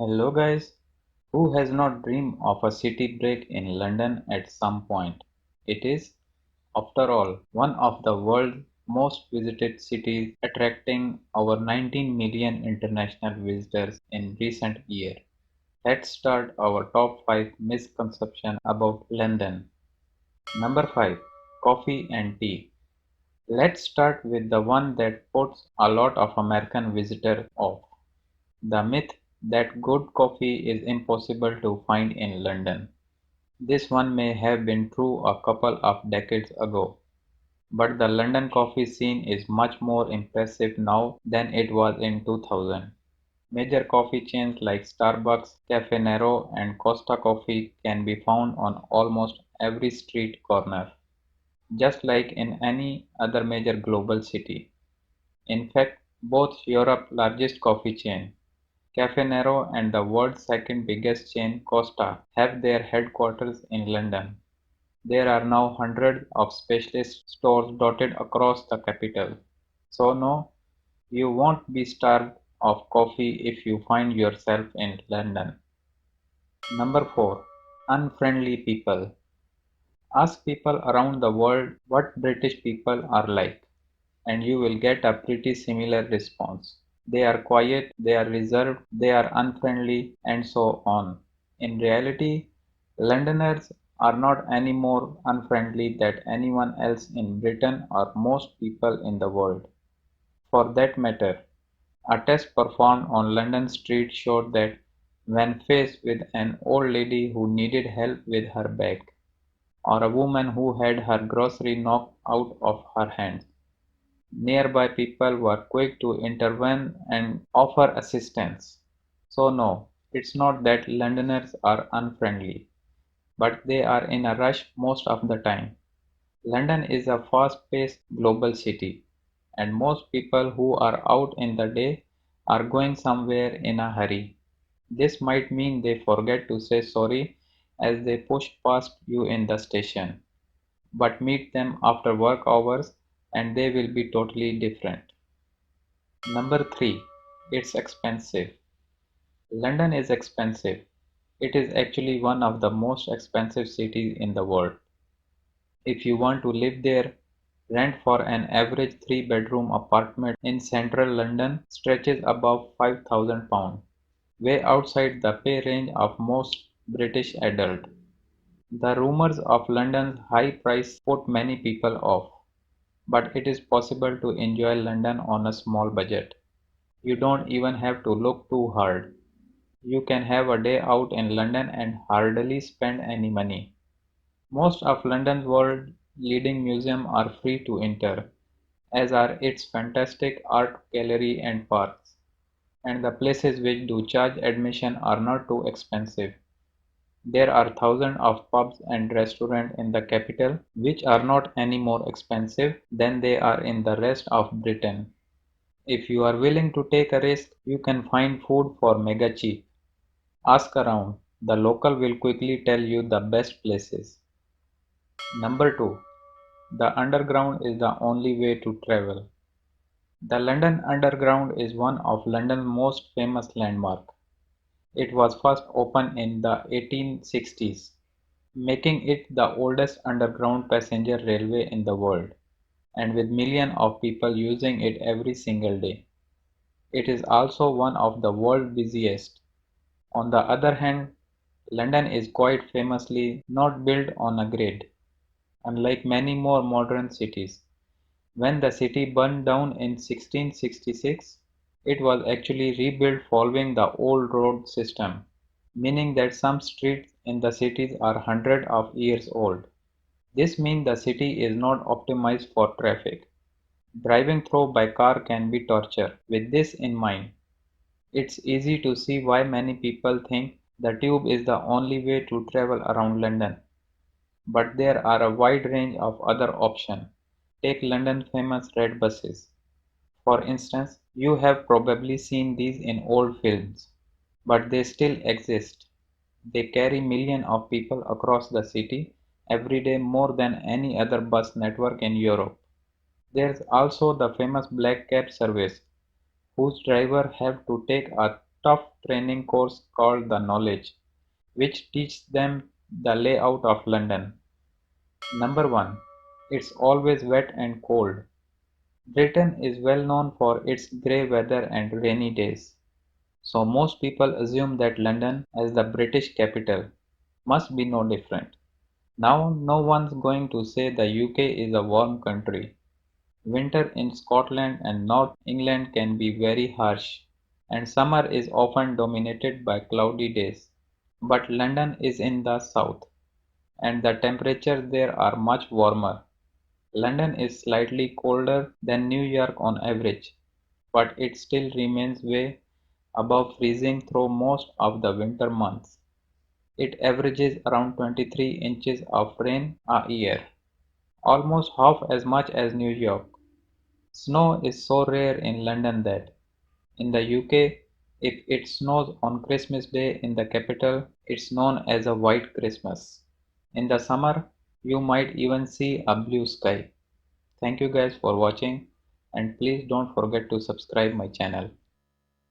Hello guys, who has not dreamed of a city break in London at some point? It is, after all, one of the world's most visited cities, attracting over 19 million international visitors in recent years. Let's start our top 5 misconceptions about London. Number 5. Coffee and tea. Let's start with the one that puts a lot of American visitors off. The myth that good coffee is impossible to find in London. This one may have been true a couple of decades ago, but the London coffee scene is much more impressive now than it was in 2000. Major coffee chains like Starbucks, Cafe Nero, and Costa Coffee can be found on almost every street corner, just like in any other major global city. In fact, both Europe's largest coffee chain, Cafe Nero, and the world's second biggest chain, Costa, have their headquarters in London. There are now hundreds of specialist stores dotted across the capital. So no, you won't be starved of coffee if you find yourself in London. Number 4. Unfriendly people. Ask people around the world what British people are like, and you will get a pretty similar response. They are quiet, they are reserved, they are unfriendly, and so on. In reality, Londoners are not any more unfriendly than anyone else in Britain or most people in the world. For that matter, a test performed on London street showed that when faced with an old lady who needed help with her bag, or a woman who had her grocery knocked out of her hands, nearby people were quick to intervene and offer assistance. So no, it's not that Londoners are unfriendly, but they are in a rush most of the time. London is a fast-paced global city, and most people who are out in the day are going somewhere in a hurry. This might mean they forget to say sorry as they push past you in the station, but meet them after work hours and they will be totally different. Number 3. It's expensive. London is expensive. It is actually one of the most expensive cities in the world. If you want to live there, rent for an average 3 bedroom apartment in central London stretches above £5,000, way outside the pay range of most British adults. The rumors of London's high price put many people off, but it is possible to enjoy London on a small budget. You don't even have to look too hard. You can have a day out in London and hardly spend any money. Most of London's world leading museums are free to enter, as are its fantastic art gallery and parks, and the places which do charge admission are not too expensive. There are thousands of pubs and restaurants in the capital which are not any more expensive than they are in the rest of Britain. If you are willing to take a risk, you can find food for mega cheap. Ask around, the local will quickly tell you the best places. Number 2. The Underground is the only way to travel. The London Underground is one of London's most famous landmarks. It was first opened in the 1860s, making it the oldest underground passenger railway in the world, and with millions of people using it every single day. It is also one of the world's busiest. On the other hand, London is quite famously not built on a grid, unlike many more modern cities. When the city burned down in 1666, it was actually rebuilt following the old road system, meaning that some streets in the cities are hundreds of years old. This means the city is not optimized for traffic. Driving through by car can be torture. With this in mind, it's easy to see why many people think the tube is the only way to travel around London. But there are a wide range of other options. Take London's famous red buses. For instance, you have probably seen these in old films, but they still exist. They carry millions of people across the city every day, more than any other bus network in Europe. There's also the famous black cab service, whose drivers have to take a tough training course called the Knowledge, which teaches them the layout of London. Number 1. It's always wet and cold. Britain is well known for its grey weather and rainy days, so most people assume that London, as the British capital, must be no different. Now, no one's going to say the UK is a warm country. Winter in Scotland and North England can be very harsh, and summer is often dominated by cloudy days. But London is in the south, and the temperatures there are much warmer. London is slightly colder than New York on average, but it still remains way above freezing through most of the winter months. It averages around 23 inches of rain a year, almost half as much as New York. Snow is so rare in London that, in the UK, if it snows on Christmas Day in the capital, it's known as a white Christmas. In the summer, you might even see a blue sky. Thank you guys for watching, and please don't forget to subscribe my channel.